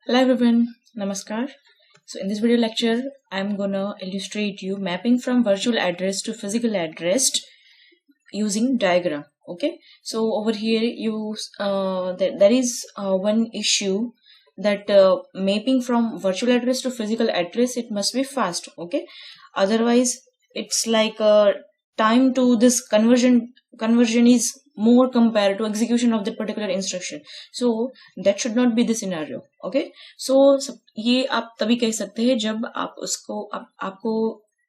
Hello everyone, Namaskar. So in this video lecture, I'm gonna illustrate you mapping from virtual address to physical address using diagram. Okay. So over here, there is one issue that mapping from virtual address to physical address, it must be fast. Okay. Otherwise, it's like time to this conversion is more compared to execution of the particular instruction. So that should not be the scenario. Okay. So ये आप तभी कह सकते हैं जब आपको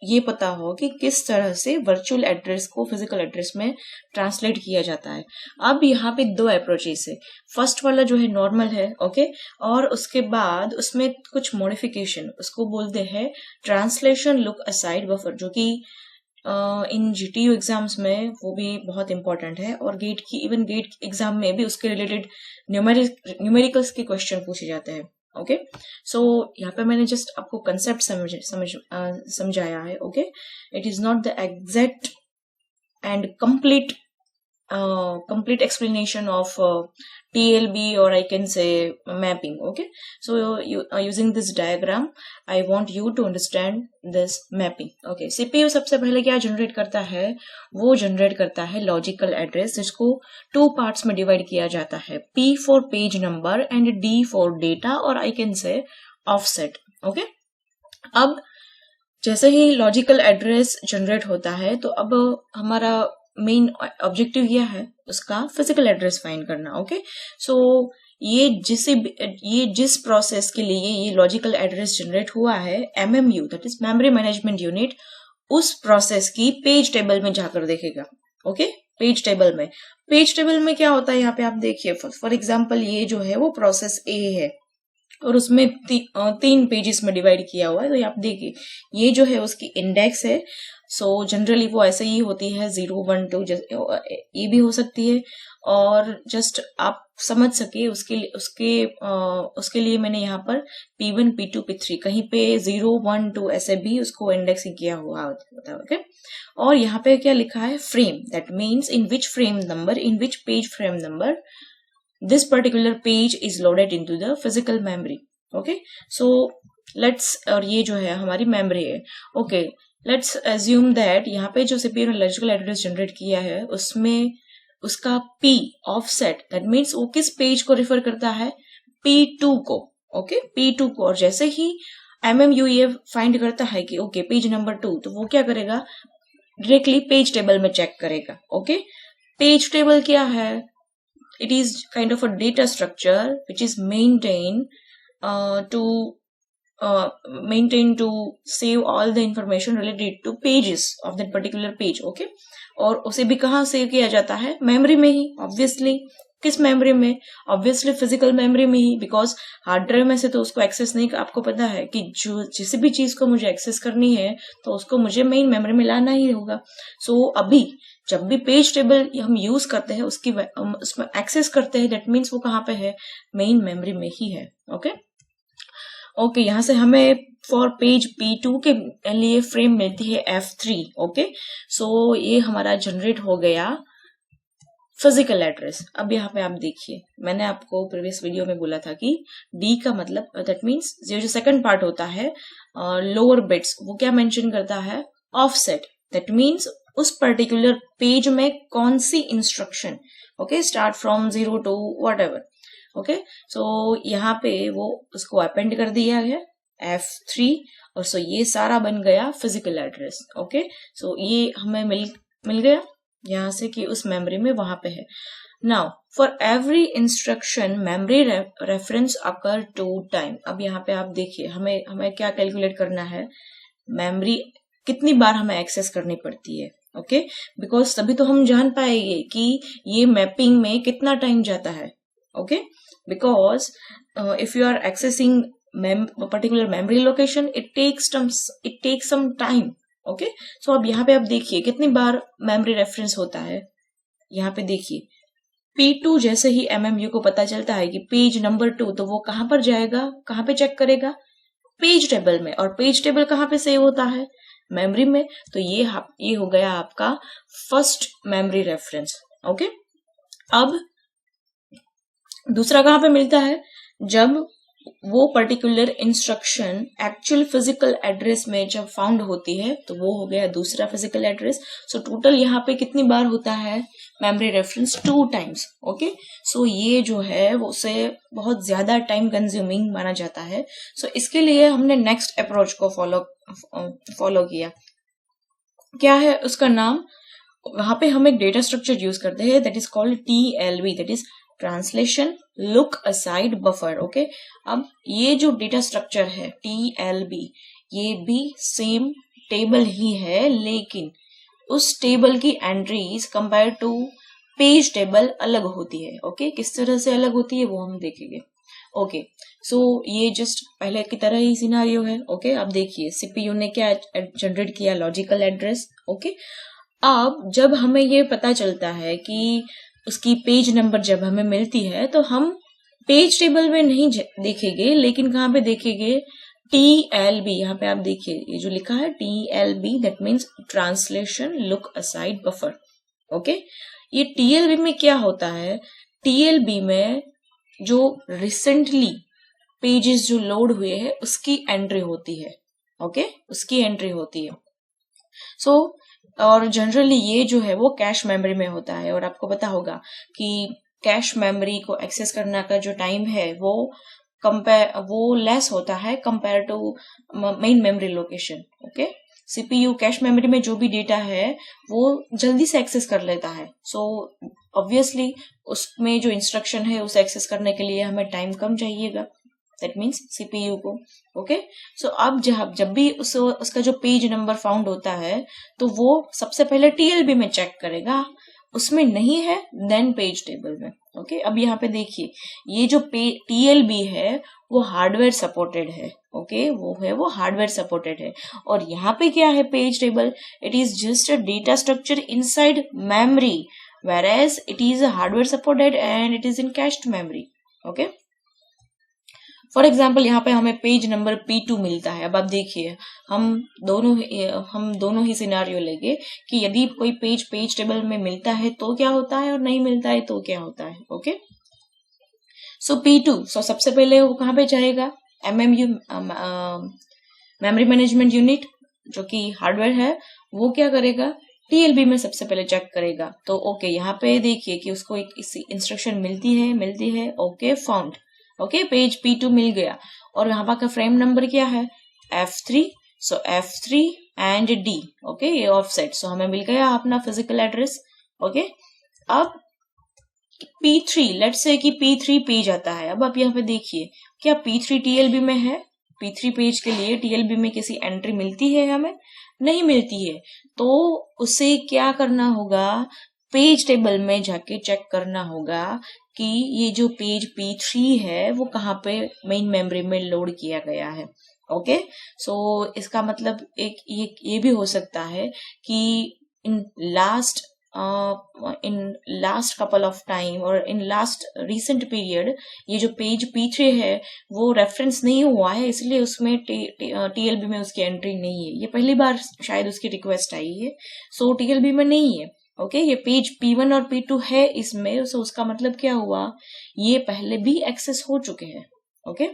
ये पता हो कि किस तरह से वर्चुअल एड्रेस को फिजिकल एड्रेस में ट्रांसलेट किया जाता है। अब यहाँ पे दो अप्रोचेस है। फर्स्ट वाला जो है नॉर्मल है, ओके, और उसके बाद उसमें कुछ मॉडिफिकेशन, उसको बोलते हैं ट्रांसलेशन लुक असाइड बफर, जो कि इन जीटीयू एग्जाम्स में वो भी बहुत इंपॉर्टेंट है, और इवन गेट एग्जाम में भी उसके रिलेटेड न्यूमेरिकल्स के क्वेश्चन पूछे जाते हैं। ओके, सो यहाँ पे मैंने जस्ट आपको कंसेप्ट समझाया है। Okay, it is not the exact and complete explanation of TLB, or I can say mapping. Okay, so using this diagram I want you to understand this mapping. Okay, CPU सबसे पहले क्या generate करता है? वो generate करता है logical address, जिसको 2 parts में डिवाइड किया जाता है, P for page number and D for data, और I can say offset. Okay, अब जैसे ही लॉजिकल एड्रेस जनरेट होता है तो अब हमारा मेन ऑब्जेक्टिव यह है उसका फिजिकल एड्रेस फाइंड करना। ओके, सो ये जिस प्रोसेस के लिए ये लॉजिकल एड्रेस जनरेट हुआ है, MMU, that is memory management unit, उस प्रोसेस की पेज टेबल में जाकर देखेगा। ओके, पेज टेबल में क्या होता है, यहाँ पे आप देखिए, फॉर एग्जाम्पल ये जो है वो प्रोसेस ए है और उसमें 3 पेजेस में डिवाइड किया हुआ है। तो आप देखिए ये जो है उसकी इंडेक्स है। सो जनरली वो ऐसे ही होती है 0, 1, 2, ये भी हो सकती है, और जस्ट आप समझ सके उसके लिए मैंने यहाँ पर P1, P2, P3 कहीं पे 0, 1, 2 ऐसे भी उसको इंडेक्सिंग किया हुआ होता है। ओके, और यहाँ पे क्या लिखा है, frame, that means in which page frame number this particular page is loaded into the physical memory. Okay, so और ये जो है हमारी मेमोरी है। ओके, लेट्स एज्यूम दैट यहाँ पे जो CPU ने लॉजिकल एड्रेस जनरेट किया है उसमें उसका P ऑफसेट, दैट मीन्स वो किस पेज को रिफर करता है, P2 को। ओके, P2 को, और जैसे ही MMU ये फाइंड करता है कि ओके पेज नंबर 2, तो वो क्या करेगा, डायरेक्टली पेज टेबल में चेक करेगा। ओके, पेज टेबल क्या है, it is kind of a data structure which is maintained to save all the information related to pages of that particular page. Okay, और उसे भी कहाँ सेव किया जाता है, मेमोरी में ही, ऑब्वियसली। किस मेमोरी में, ऑब्वियसली फिजिकल मेमोरी में ही, बिकॉज हार्ड ड्राइव में से तो उसको एक्सेस नहीं, आपको पता है कि जो जिस भी चीज को मुझे एक्सेस करनी है तो उसको मुझे मेन मेमोरी में लाना ही होगा। सो अभी जब भी पेज टेबल हम यूज करते हैं उसमें एक्सेस करते हैं, दैट मीन्स वो कहाँ पे है, मेन मेमोरी में ही है। ओके, यहाँ से हमें फॉर पेज P2 के लिए फ्रेम मिलती है F3। ओके, सो ये हमारा जनरेट हो गया फिजिकल एड्रेस। अब यहाँ पे आप देखिए, मैंने आपको प्रीवियस वीडियो में बोला था कि D का मतलब, दैट मीन्स जो सेकंड पार्ट होता है लोअर बिट्स, वो क्या मेंशन करता है, ऑफसेट, दैट मीन्स उस पर्टिकुलर पेज में कौन सी instruction, okay, start from 0 to whatever। Okay, so यहाँ पे वो उसको अपेंड कर दिया है F3, और सो ये सारा बन गया फिजिकल एड्रेस। ओके, सो ये हमें मिल गया यहाँ से कि उस मेमोरी में वहां पे है। Now for every instruction memory reference occur 2 time. अब यहाँ पे आप देखिए, हमें क्या कैलकुलेट करना है, मेमोरी कितनी बार हमें एक्सेस करनी पड़ती है। ओके, बिकॉज तभी तो हम जान पाएंगे कि ये मैपिंग में कितना टाइम जाता है। Okay, because if you are accessing particular memory location, it takes some time. Okay, so अब यहाँ पे आप देखिए कितनी बार मेमोरी रेफरेंस होता है। यहाँ पे देखिए P2 जैसे ही MMU को पता चलता है कि पेज नंबर 2, तो वो कहाँ पर जाएगा, कहाँ पे चेक करेगा, पेज टेबल में, और पेज टेबल कहाँ पे सेव होता है, मेमोरी में। तो ये हो गया आपका फर्स्ट मेमोरी रेफरेंस। ओके, अब दूसरा कहाँ पे मिलता है, जब वो particular instruction actual physical address में जब फाउंड होती है तो वो हो गया दूसरा फिजिकल एड्रेस। सो टोटल यहाँ पे कितनी बार होता है मेमोरी रेफरेंस? 2 टाइम्स। ओके, सो ये जो है वो उसे बहुत ज्यादा टाइम कंज्यूमिंग माना जाता है। सो इसके लिए हमने नेक्स्ट अप्रोच को फॉलो किया। क्या है उसका नाम? वहां पे हम एक डेटा स्ट्रक्चर यूज करते हैं that is called TLB, that is translation look aside buffer. Okay, अब ये जो डेटा स्ट्रक्चर है TLB, ये भी सेम टेबल ही है, लेकिन उस टेबल की entries compare to page table अलग होती है। ओके, किस तरह से अलग होती है वो हम देखेंगे। ओके, सो ये जस्ट पहले की तरह ही सिनारियो है। ओके, अब देखिए CPU ने क्या जनरेट किया? Logical address. ओके, अब जब हमें ये पता चलता है कि उसकी पेज नंबर जब हमें मिलती है तो हम पेज टेबल में नहीं देखेंगे, लेकिन कहाँ पे देखेंगे? TLB। यहाँ पे आप देखिए ये जो लिखा है TLB, that means translation look aside buffer. Okay, ये TLB में क्या होता है? TLB में जो रिसेंटली पेजेस जो लोड हुए हैं उसकी एंट्री होती है। ओके, उसकी एंट्री होती है। सो और जनरली ये जो है वो कैश मेमोरी में होता है, और आपको पता होगा कि कैश मेमोरी को एक्सेस करने का जो टाइम है वो लेस होता है compare to main memory location. Okay, CPU cache memory में जो भी डेटा है वो जल्दी से एक्सेस कर लेता है। सो ऑब्वियसली उसमें जो इंस्ट्रक्शन है उसे एक्सेस करने के लिए हमें टाइम कम चाहिएगा, दैट मीन्स CPU को। ओके, सो अब जब भी उसका जो पेज नंबर फाउंड होता है तो वो सबसे पहले TLB में चेक करेगा, उसमें नहीं है देन पेज टेबल में। ओके, अब यहाँ पे देखिए ये जो TLB है वो हार्डवेयर सपोर्टेड है। ओके, वो हार्डवेयर सपोर्टेड है, और यहाँ पे क्या है? Page table. It is just a data structure inside memory, whereas it is a hardware supported and it is in cached memory. Okay, for example यहाँ पे हमें पेज नंबर P2 मिलता है। अब आप देखिए हम दोनों ही सिनारियो लेंगे कि यदि कोई पेज टेबल में मिलता है तो क्या होता है और नहीं मिलता है तो क्या होता है। ओके, सो P2, सो सबसे पहले वो कहाँ पे जाएगा? MMU, मेमोरी मैनेजमेंट यूनिट, जो कि हार्डवेयर है, वो क्या करेगा? TLB में सबसे पहले चेक करेगा। तो ओके, यहाँ पे देखिए कि उसको एक इंस्ट्रक्शन मिलती है। Okay, found. Okay, page P2 मिल गया, और यहाँ का फ्रेम नंबर क्या है? F3। So F3 and D। Okay, ये ऑफसेट। सो हमें मिल गया अपना फिजिकल एड्रेस। ओके, अब P3, लेट्स से कि P3 पेज आता है। अब आप यहाँ पे देखिए क्या P3 TLB में है? P3 पेज के लिए TLB में किसी एंट्री मिलती है? हमें नहीं मिलती है। तो उसे क्या करना होगा? पेज टेबल में जाके चेक करना होगा कि ये जो पेज P3 है वो कहाँ पे मेन मेमोरी में लोड किया गया है। ओके, सो इसका मतलब ये भी हो सकता है कि in last couple of time और इन लास्ट रिसेंट पीरियड ये जो पेज P3 है वो रेफरेंस नहीं हुआ है, इसलिए उसमें TLB में उसकी एंट्री नहीं है। ये पहली बार शायद उसकी रिक्वेस्ट आई है, सो TLB में नहीं है। ओके, ये पेज P1 और P2 है इसमें, सो उसका मतलब क्या हुआ? ये पहले भी एक्सेस हो चुके हैं। ओके,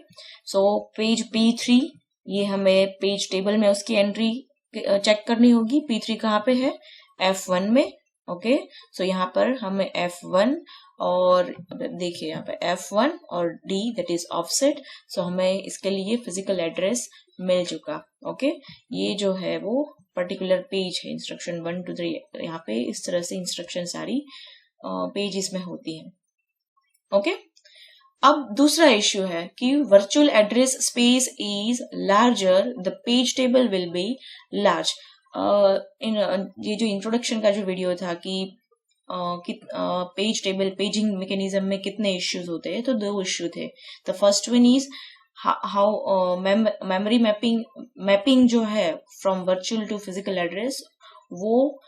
सो पेज P3, ये हमें पेज टेबल में उसकी एंट्री चेक करनी होगी। P3 कहाँ पे है? F1 में। ओके, सो यहाँ पर हमें F1 और देखिए यहाँ पे F1 और D, दैट इज ऑफसेट। सो हमें इसके लिए फिजिकल एड्रेस मिल चुका। ओके, ये जो है वो पर्टिकुलर पेज है, इंस्ट्रक्शन 1 2 3। यहाँ पे इस तरह से इंस्ट्रक्शन सारी पेजेस में होती है। ओके, अब दूसरा इश्यू है कि virtual address space is larger, the page table will be large. ये जो इंट्रोडक्शन का जो वीडियो था कि पेज टेबल पेजिंग मैकेनिज्म में कितने इश्यूज होते हैं, तो 2 इश्यू थे। The first one is how memory mapping जो है from virtual to physical address, वो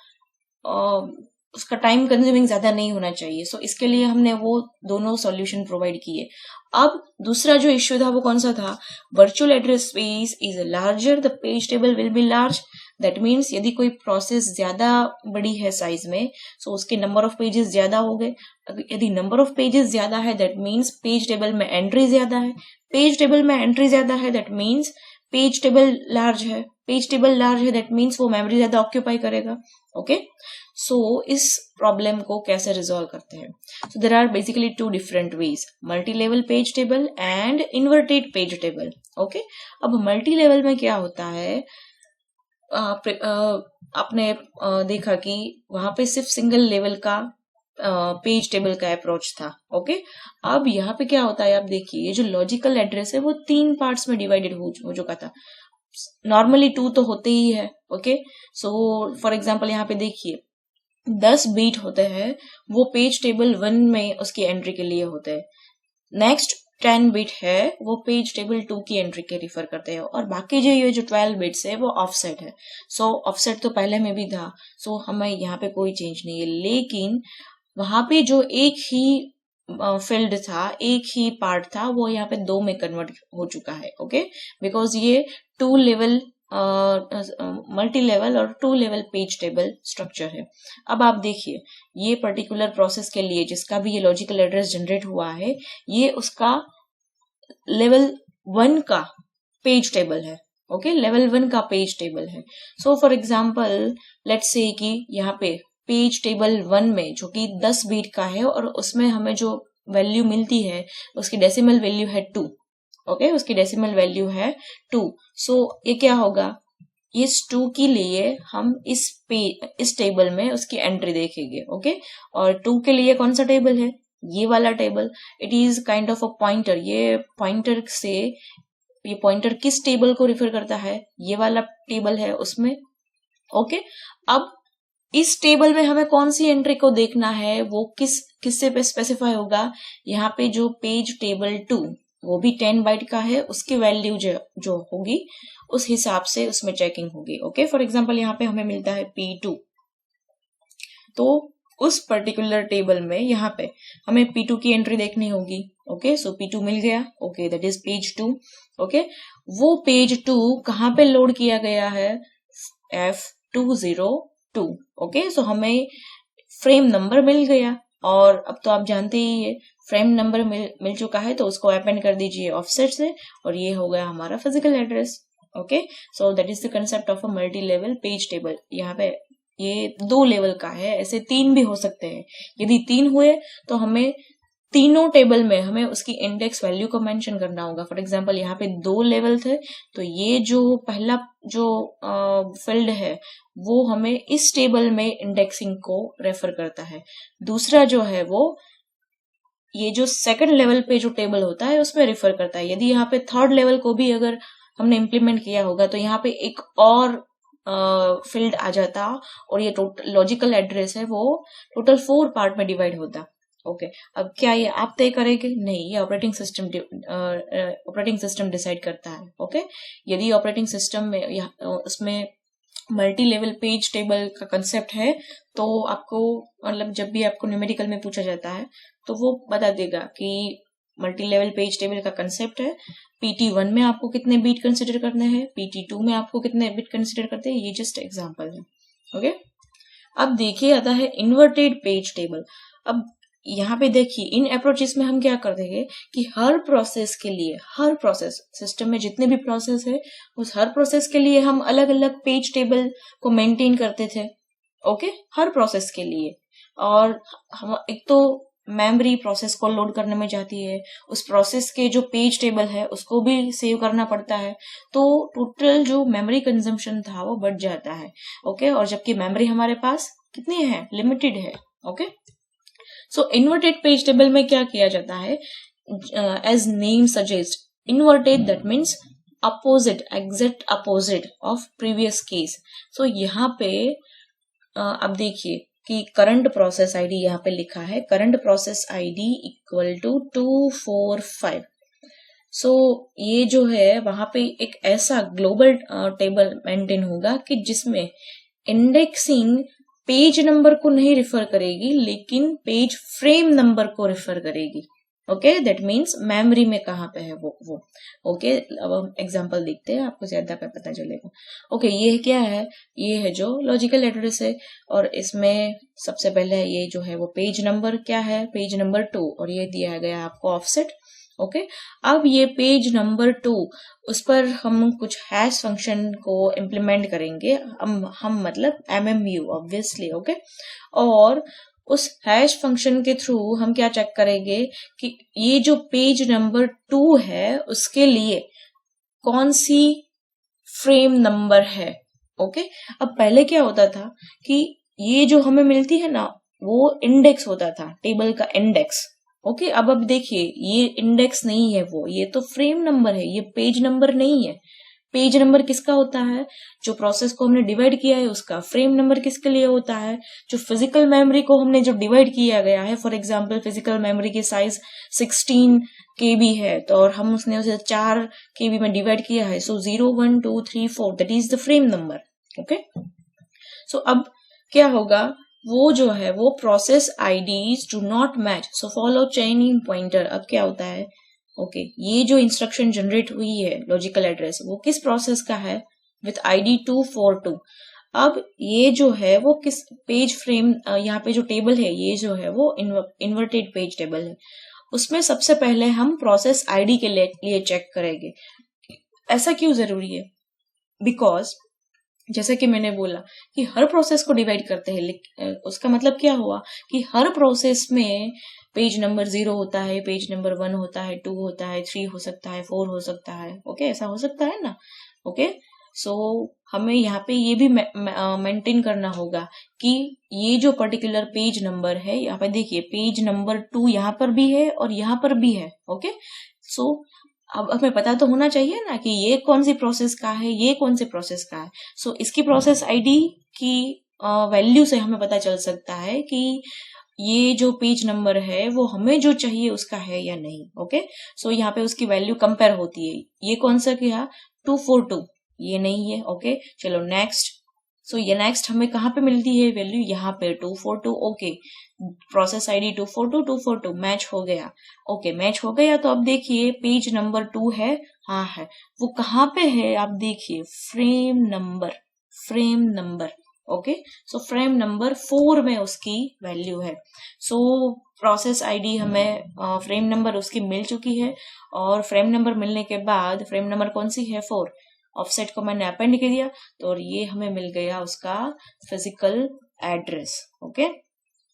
उसका टाइम कंज्यूमिंग ज्यादा नहीं होना चाहिए। सो इसके लिए हमने वो दोनों सॉल्यूशन प्रोवाइड किए। अब दूसरा जो इश्यू था वो कौन सा था? Virtual address space is larger, the page table will be large, that means यदि कोई प्रोसेस ज्यादा बड़ी है साइज में, सो उसके नंबर ऑफ पेजेस ज्यादा हो गए। यदि नंबर ऑफ पेजेस ज्यादा है दैट मीन्स पेज टेबल में एंट्री ज्यादा है। पेज टेबल में एंट्री ज्यादा है that means page table large है। पेज टेबल लार्ज है दैट मीन्स वो मेमोरी ज्यादा ऑक्यूपाई करेगा। ओके, सो इस प्रॉब्लम को कैसे रिजॉल्व करते हैं? So there are basically two different ways, multi level page table and inverted page table. Okay, अब मल्टी लेवल में क्या होता है, आपने देखा कि वहां पे सिर्फ सिंगल लेवल का पेज टेबल का अप्रोच था। ओके, अब यहाँ पे क्या होता है, आप देखिए ये जो लॉजिकल एड्रेस है वो 3 पार्ट्स में डिवाइडेड हो चुका था। नॉर्मली 2 तो होते ही है। ओके, सो फॉर एग्जांपल यहाँ पे देखिए 10 बीट होते हैं, वो पेज टेबल 1 में उसकी एंट्री के लिए होते हैं। नेक्स्ट 10 बिट है वो पेज टेबल 2 की एंट्री के रिफर करते हैं, और बाकी जो ये जो 12 बिट्स है वो ऑफसेट है। सो ऑफसेट तो पहले में भी था, सो हमें यहाँ पे कोई चेंज नहीं है, लेकिन वहां पे जो एक ही फील्ड था, एक ही पार्ट था, वो यहाँ पे 2 में कन्वर्ट हो चुका है। ओके, बिकॉज ये 2 लेवल मल्टी लेवल और 2 लेवल पेज टेबल स्ट्रक्चर है। अब आप देखिए ये पर्टिकुलर प्रोसेस के लिए जिसका भी ये लॉजिकल एड्रेस जनरेट हुआ है, ये उसका लेवल 1 का पेज टेबल है। ओके, लेवल 1 का पेज टेबल है। So for example let's say कि यहाँ पे पेज टेबल 1 में जो कि 10 बीट का है और उसमें हमें जो वैल्यू मिलती है उसकी डेसिमल वैल्यू है 2। ओके, उसकी डेसिमल वैल्यू है 2। सो ये क्या होगा, इस 2 के लिए हम इस टेबल में उसकी एंट्री देखेंगे। ओके, और 2 के लिए कौन सा टेबल है, ये वाला table. It is kind of a pointer. ये पॉइंटर किस टेबल को रिफर करता है, ये वाला टेबल है उसमें। ओके, अब इस टेबल में हमें कौन सी एंट्री को देखना है, वो किससे पे स्पेसिफाई होगा, यहाँ पे जो पेज टेबल 2 वो भी 10 बाइट का है, उसकी वैल्यू जो होगी उस हिसाब से उसमें चेकिंग होगी। ओके, फॉर एग्जांपल यहाँ पे हमें मिलता है P2, तो उस पर्टिकुलर टेबल में यहाँ पे हमें P2 की एंट्री देखनी होगी। ओके, सो P2 मिल गया। Okay, that is page 2। Okay, वो पेज 2 कहाँ पे लोड किया गया है, F202। ओके, सो हमें फ्रेम नंबर मिल गया, और अब तो आप जानते ही है फ्रेम नंबर मिल चुका है, तो उसको अपेंड कर दीजिए ऑफसेट से, और ये हो गया हमारा physical address. Okay, so that is the concept of a multi level page table. यहाँ पे ये 2 लेवल का है, ऐसे 3 भी हो सकते हैं। यदि 3 हुए तो हमें तीनों टेबल में हमें उसकी इंडेक्स वैल्यू को मेंशन करना होगा। फॉर एग्जांपल यहाँ पे 2 लेवल थे, तो ये जो पहला जो फील्ड है वो हमें इस टेबल में इंडेक्सिंग को रेफर करता है। दूसरा जो है वो ये जो सेकंड लेवल पे जो टेबल होता है उसमें रेफर करता है। यदि यहाँ पे थर्ड लेवल को भी अगर हमने इम्प्लीमेंट किया होगा तो यहाँ पे एक और फील्ड आ जाता, और ये टोटल लॉजिकल एड्रेस है वो टोटल 4 पार्ट में डिवाइड होता। ओके, अब क्या ये आप तय करेंगे? नहीं, ये ऑपरेटिंग सिस्टम डिसाइड करता है। ओके, यदि ऑपरेटिंग सिस्टम में उसमें मल्टी लेवल पेज टेबल का कंसेप्ट है, तो आपको मतलब जब भी आपको न्यूमेरिकल में पूछा जाता है तो वो बता देगा कि मल्टी लेवल पेज टेबल का कंसेप्ट है, PT1 में आपको कितने बीट कंसिडर करने हैं, PT2 में आपको कितने बीट कंसिडर करते हैं, ये जस्ट एग्जांपल है। ओके, अब देखिए आता है इन्वर्टेड पेज टेबल। अब यहाँ पे देखिए इन अप्रोचेस में हम क्या करते हैं कि हर प्रोसेस के लिए, हर प्रोसेस सिस्टम में जितने भी प्रोसेस है उस हर प्रोसेस के लिए हम अलग अलग पेज टेबल को मेंटेन करते थे। ओके, हर प्रोसेस के लिए। और हम एक तो मेमोरी प्रोसेस को लोड करने में जाती है, उस प्रोसेस के जो पेज टेबल है उसको भी सेव करना पड़ता है, तो टोटल जो मेमोरी कंजम्पशन था वो बढ़ जाता है। ओके, और जबकि मेमोरी हमारे पास कितनी है, लिमिटेड है। Okay, so inverted page table में क्या किया जाता है, as name suggest, inverted that means opposite, exact opposite of previous case. So यहाँ पे आप देखिए कि करंट प्रोसेस आईडी यहाँ पे लिखा है, current process ID equal to 245। So ये जो है वहां पे एक ऐसा ग्लोबल टेबल मेंटेन होगा कि जिसमें इंडेक्सिंग पेज नंबर को नहीं रिफर करेगी लेकिन पेज फ्रेम नंबर को रिफर करेगी। ओके, दैट मीन्स मेमोरी में कहाँ पे है वो ओके। अब हम एग्जांपल देखते हैं, आपको ज्यादा पे पता चलेगा। ओके, ये क्या है, ये है जो लॉजिकल एड्रेस है, और इसमें सबसे पहले ये जो है वो पेज नंबर क्या है, पेज नंबर 2, और ये दिया गया आपको ऑफसेट। ओके, अब ये पेज नंबर 2, उस पर हम कुछ हैश फंक्शन को इम्प्लीमेंट करेंगे, हम मतलब MMU ऑब्वियसली। ओके, और उस हैश फंक्शन के थ्रू हम क्या चेक करेंगे कि ये जो पेज नंबर 2 है उसके लिए कौन सी फ्रेम नंबर है। ओके, अब पहले क्या होता था कि ये जो हमें मिलती है ना, वो इंडेक्स होता था, टेबल का इंडेक्स। ओके, अब देखिए ये इंडेक्स नहीं है, वो ये तो फ्रेम नंबर है, ये पेज नंबर नहीं है। पेज नंबर किसका होता है, जो प्रोसेस को हमने डिवाइड किया है उसका। फ्रेम नंबर किसके लिए होता है, जो फिजिकल मेमोरी को हमने जो डिवाइड किया गया है। फॉर एग्जांपल फिजिकल मेमोरी की साइज 16 KB है, तो और हम उसने उसे 4 KB में डिवाइड किया है, so 0 1 2 3 4 that is the frame number. Okay, so अब क्या होगा, वो जो है वो process IDs do not match, so follow chaining pointer. अब क्या होता है, ओके, ये जो इंस्ट्रक्शन जनरेट हुई है लॉजिकल एड्रेस, वो किस प्रोसेस का है, विथ ID 242। अब ये जो है वो किस पेज फ्रेम, यहाँ पे जो टेबल है ये जो है वो इन्वर्टेड पेज टेबल है, उसमें सबसे पहले हम प्रोसेस आईडी के लिए चेक करेंगे। ऐसा क्यों जरूरी है, बिकॉज जैसे कि मैंने बोला कि हर प्रोसेस को डिवाइड करते हैं, उसका मतलब क्या हुआ कि हर प्रोसेस में पेज नंबर 0 होता है, पेज नंबर 1 होता है, 2 होता है, 3 हो सकता है, 4 हो सकता है। ओके, ऐसा हो सकता है ना। ओके, सो हमें यहाँ पे ये भी मेंटेन करना होगा कि ये जो पर्टिकुलर पेज नंबर है, यहाँ पे देखिए पेज नंबर 2 यहाँ पर भी है और यहाँ पर भी है। ओके, सो अब हमें पता तो होना चाहिए ना कि ये कौन सी प्रोसेस का है, ये कौन सी प्रोसेस का है। सो इसकी प्रोसेस आईडी की वैल्यू से हमें पता चल सकता है कि ये जो पेज नंबर है वो हमें जो चाहिए उसका है या नहीं। ओके, सो यहाँ पे उसकी वैल्यू कंपेयर होती है। ये कौन सा किया, 242, ये नहीं है। ओके, चलो नेक्स्ट। सो ये नेक्स्ट हमें कहाँ पे मिलती है वैल्यू, यहाँ पे 242। ओके, प्रोसेस आईडी 242 मैच हो गया। ओके, मैच हो गया, तो अब देखिए पेज नंबर 2 है, हाँ है। वो कहाँ पे है आप देखिए, फ्रेम नंबर। ओके, सो फ्रेम नंबर 4 में उसकी वैल्यू है। सो प्रोसेस आईडी हमें फ्रेम नंबर उसकी मिल चुकी है, और फ्रेम नंबर मिलने के बाद फ्रेम नंबर कौन सी है, 4, ऑफसेट को मैंने अपेंड कर दिया, तो और ये हमें मिल गया उसका फिजिकल एड्रेस। ओके,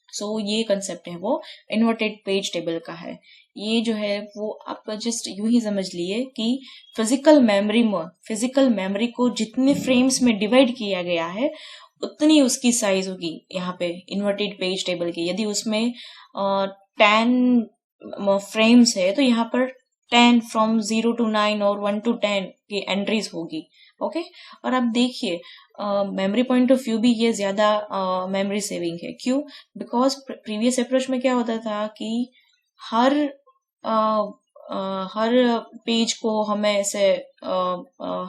सो ये कंसेप्ट है वो इन्वर्टेड पेज टेबल का है। ये जो है वो आप जस्ट यूं ही समझ लिए कि फिजिकल मेमोरी को जितने फ्रेम्स में डिवाइड किया गया है उतनी उसकी साइज होगी यहाँ पे इन्वर्टेड पेज टेबल की। यदि उसमें 10 फ्रेम्स है तो यहाँ पर 10 फ्रॉम 0 to 9 और 1 to 10 की एंट्रीज होगी। ओके, और अब देखिए मेमोरी पॉइंट ऑफ व्यू भी ये ज्यादा मेमोरी सेविंग है। क्यों, बिकॉज प्रीवियस अप्रोच में क्या होता था कि हर पेज को हमें ऐसे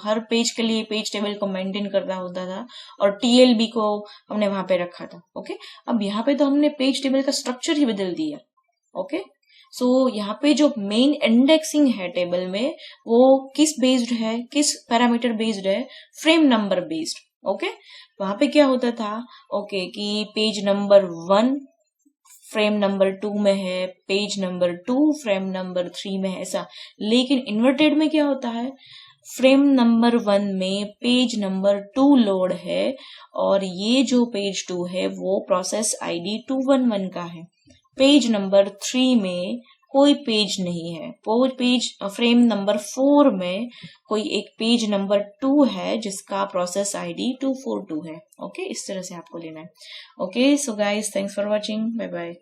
हर पेज के लिए पेज टेबल को मेंटेन करना होता था, और TLB को हमने वहां पे रखा था। ओके, अब यहाँ पे तो हमने पेज टेबल का स्ट्रक्चर ही बदल दिया। ओके, सो यहाँ पे जो मेन इंडेक्सिंग है टेबल में वो किस बेस्ड है, किस पैरामीटर बेस्ड है, फ्रेम नंबर बेस्ड। ओके, वहां पे क्या होता था, ओके, कि पेज नंबर 1 फ्रेम नंबर 2 में है, पेज नंबर 2 फ्रेम नंबर 3 में है, ऐसा। लेकिन इन्वर्टेड में क्या होता है, फ्रेम नंबर 1 में पेज नंबर 2 लोड है, और ये जो पेज 2 है वो प्रोसेस आईडी 211 का है। पेज नंबर 3 में कोई पेज नहीं है, वो पेज फ्रेम नंबर 4 में कोई एक पेज नंबर 2 है जिसका प्रोसेस आईडी 242 है। ओके, इस तरह से आपको लेना है। Okay, so guys, thanks for watching, bye bye.